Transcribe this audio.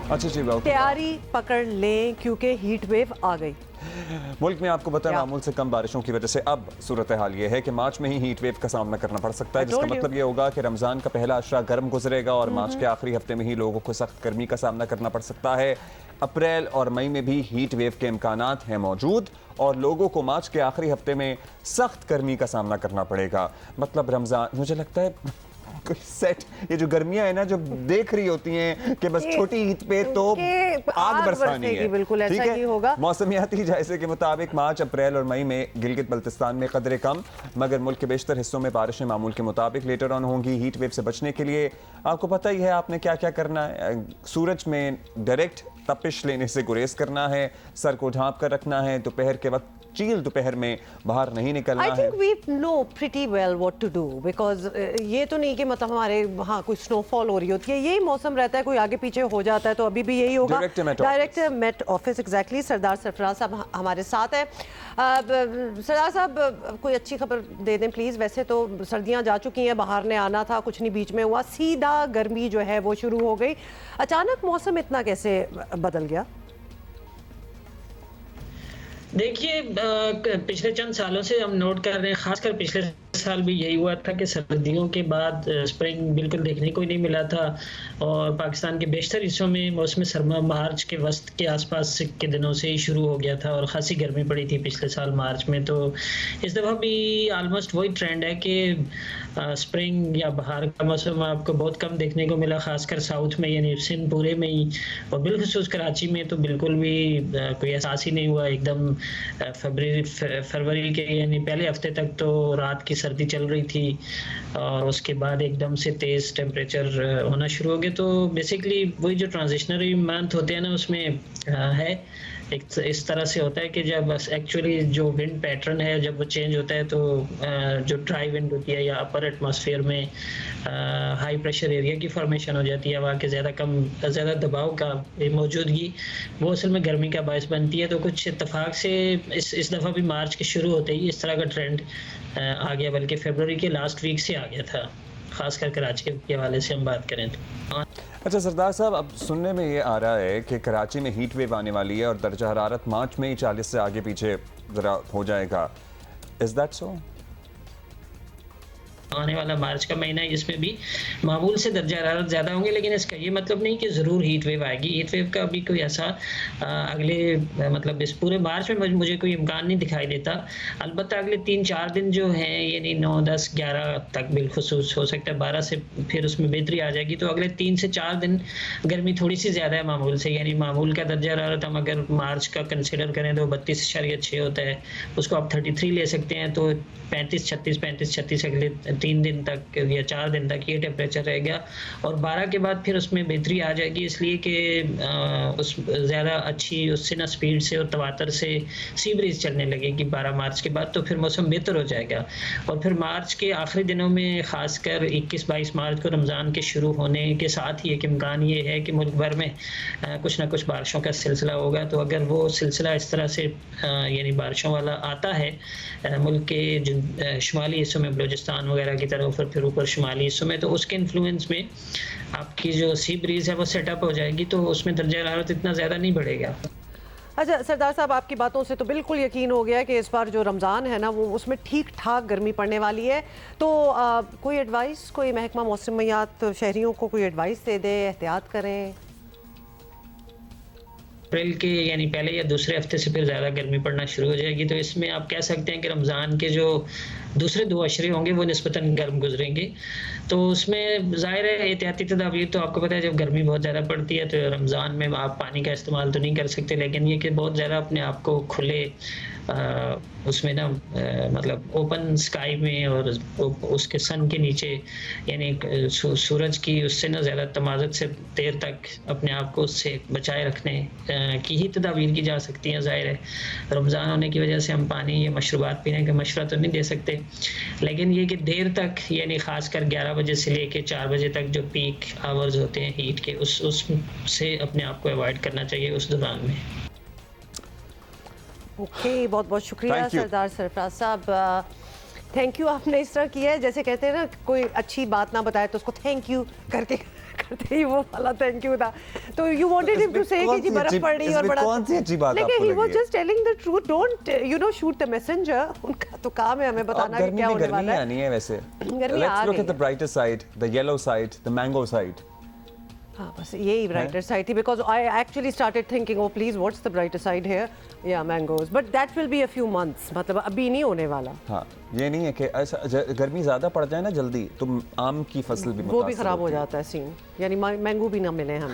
अच्छा जी, तैयारी पकड़ लें क्योंकि हीट वेव आ गई। मुल्क में आपको बताएं मामूल से कम बारिशों की वजह से अब सूरत हाल ये है कि मार्च में ही हीट वेव का सामना करना पड़ सकता है, जिसका मतलब ये होगा कि रमज़ान का पहला अशरा गर्म गुजरेगा और मार्च के आखिरी हफ्ते में ही लोगों को सख्त गर्मी का सामना करना पड़ सकता है। अप्रैल और मई में भी हीट वेव के इम्कानात हैं मौजूद और लोगों को मार्च के आखिरी हफ्ते में सख्त गर्मी का सामना करना पड़ेगा। मतलब रमज़ान, मुझे लगता है सेट ये जो गर्मियां है ना, जो देख रही होती हैं कि बस छोटी ईद पे तो आग बरसानी है, बिल्कुल ऐसा ही होगा। मौसमियाती जायजे के मुताबिक मार्च, अप्रैल और मई में गिलगित बल्तिस्तान में कदरे कम मगर मुल्क के बेशतर हिस्सों में बारिशें मामूल के मुताबिक लेटर ऑन होंगी। हीट वेव से बचने के लिए आपको पता ही है आपने क्या क्या करना है। सूरज में डायरेक्ट तपिश लेने से गुरेज करना है, सर को ढांप कर रखना है, दोपहर के वक्त चील दोपहर में बाहर नहीं निकलना है। I think we know pretty well what to do because ये तो नहीं कि मतलब हमारे वहाँ कोई स्नोफॉल हो रही होती है, यही मौसम रहता है, कोई आगे पीछे हो जाता है तो अभी भी यही होगा। Direct met office exactly. Sardar Sarfaraz साहब हमारे साथ हैं। सरदार साहब कोई अच्छी खबर दे दें प्लीज़। वैसे तो सर्दियाँ जा चुकी हैं, बाहर ने आना था, कुछ नहीं बीच में हुआ, सीधा गर्मी जो है वो शुरू हो गई। अचानक मौसम इतना कैसे बदल गया? देखिए, पिछले चंद सालों से हम नोट कर रहे हैं, खासकर पिछले साल भी यही हुआ था कि सर्दियों के बाद स्प्रिंग बिल्कुल देखने को ही नहीं मिला था और पाकिस्तान के बेशतर हिस्सों में मौसम सरमा मार्च के वस्त के आसपास के दिनों से ही शुरू हो गया था और ख़ासी गर्मी पड़ी थी पिछले साल मार्च में। तो इस दफ़ा भी आलमोस्ट वही ट्रेंड है कि स्प्रिंग या बहार का मौसम आपको बहुत कम देखने को मिला, खासकर साउथ में यानी सिंध पूरे में ही, और बिलखुसूस कराची में तो बिल्कुल भी कोई एहसास ही नहीं हुआ। एकदम फरवरी के यानी पहले हफ्ते तक तो रात की सर्दी चल रही थी और उसके बाद एकदम से तेज़ टेम्परेचर होना शुरू हो गया। तो बेसिकली वही जो ट्रांजिशनरी मंथ होते हैं ना, उसमें है एक इस तरह से होता है कि जब एक्चुअली जो विंड पैटर्न है जब वो चेंज होता है तो जो ड्राई विंड होती है या अपर एटमॉस्फेयर में हाई प्रेशर एरिया की फॉर्मेशन हो जाती है, वहाँ के ज़्यादा दबाव का मौजूदगी वो असल में गर्मी का बायस बनती है। तो कुछ इत्तेफाक से इस दफ़ा भी मार्च के शुरू होते ही इस तरह का ट्रेंड आ गया, बल्कि फरवरी के लास्ट वीक से आ गया था, खासकर कराची के हवाले से हम बात करें तो। अच्छा सरदार साहब, अब सुनने में ये आ रहा है कि कराची में हीट वेव आने वाली है और दर्जा हरारत मार्च में ही 40 से आगे पीछे ज़रा हो जाएगा। Is that so? आने वाला मार्च का महीना है, इसमें भी मामूल से दर्जा हरारत ज़्यादा होंगे, लेकिन इसका ये मतलब नहीं कि ज़रूर हीट वेव आएगी। हीट वेव का अभी कोई ऐसा अगले मतलब इस पूरे मार्च में मुझे कोई इम्कान नहीं दिखाई देता। अलबत्ता अगले 3-4 दिन जो हैं यानी 9, 10, 11 तक बिलखुसूस, हो सकता है 12 से फिर उसमें बेहतरी आ जाएगी। तो अगले 3 से 4 दिन गर्मी थोड़ी सी ज़्यादा है मामूल से, यानी मामूल का दर्जा हरारत हम अगर मार्च का कंसिडर करें तो 32.6 होता है, उसको आप 33 ले सकते हैं। तो 35-36 अगले 3 दिन तक या 4 दिन तक ये टेम्परेचर रहेगा और 12 के बाद फिर उसमें बेहतरी आ जाएगी, इसलिए कि उस ज़्यादा अच्छी उससे ना स्पीड से और तवातर से सी ब्रीज चलने लगेगी 12 मार्च के बाद, तो फिर मौसम बेहतर हो जाएगा। और फिर मार्च के आखिरी दिनों में खासकर 21-22 मार्च को रमज़ान के शुरू होने के साथ ही एक इम्कान ये है कि मुल्क भर में कुछ ना कुछ बारिशों का सिलसिला होगा। तो अगर वो सिलसिला इस तरह से यानी बारिशों वाला आता है मुल्क के शुमाली हिस्सों में, बलूचिस्तान वगैरह की तरफ और फिर ऊपर शुमाली हिस्सों में, तो उसके इन्फ्लुएंस में आपकी जो सी ब्रीज है वो सेटअप हो जाएगी, तो उसमें दर्जा हरारत इतना ज़्यादा नहीं बढ़ेगा। अच्छा सरदार साहब, आपकी बातों से तो बिल्कुल यकीन हो गया कि इस बार जो रमज़ान है ना वो उसमें ठीक ठाक गर्मी पड़ने वाली है। तो कोई एडवाइस, कोई महकमा मौसमियात शहरियों को कोई एडवाइस दे दे, एहतियात करें? अप्रैल के यानी पहले या दूसरे हफ्ते से फिर ज़्यादा गर्मी पड़ना शुरू हो जाएगी। तो इसमें आप कह सकते हैं कि रमज़ान के जो दूसरे 2 अशरे होंगे वो निस्बतन गर्म गुजरेंगे। तो उसमें ज़ाहिर है एहतियाती तदाबीर तो आपको पता है, जब गर्मी बहुत ज़्यादा पड़ती है तो रमज़ान में आप पानी का इस्तेमाल तो नहीं कर सकते, लेकिन ये कि बहुत ज़्यादा अपने आप को खुले उसमें ना मतलब ओपन स्काई में और उसके सन के नीचे यानी सूरज की उससे ना ज़्यादा तमाज़त से देर तक अपने आप को उससे बचाए रखने की ही तदाबीर की जा सकती हैं। ज़ाहिर है रमज़ान होने की वजह से हम पानी या मशरूबात पीने का मशवरा तो नहीं दे सकते, लेकिन ये कि देर तक यानी ख़ासकर 11 बजे से लेके 4 बजे तक जो पीक आवर्स होते हैं हीट के, उससे अपने आप को अवॉइड करना चाहिए उस दौरान में। ओके, बहुत बहुत शुक्रिया सरदार सरफराज साहब। थैंक यू, आपने इस तरह किया है जैसे कहते हैं ना, कोई अच्छी बात ना बताए तो उसको थैंक यू करके करते ही वो वाला थैंक यू था। तो यू वांटेड हिम टू से कि जी बर्फ पड़ रही और बड़ा, कौन सी अच्छी बात लेकिन आपको ही लगी वाज है? Just telling the truth, don't you know shoot the messenger. उनका तो काम है हमें बताना कि क्या होने वाला है। आनी है वैसे। गर्मी आ Let's look गई at the brighter side, the yellow side, the mango side. हाँ बस यही ब्राइटर साइड थी, because I actually started thinking oh please what's the brighter side here, या mangoes, but that will be a few months, मतलब अभी नहीं होने वाला। हाँ ये नहीं है कि ऐसा गर्मी ज़्यादा पड़ जाए ना जल्दी तो आम की फसल भी वो भी मुतासिर खराब हो होती है। जाता है सीन, यानी मैंगो भी ना मिले हमें।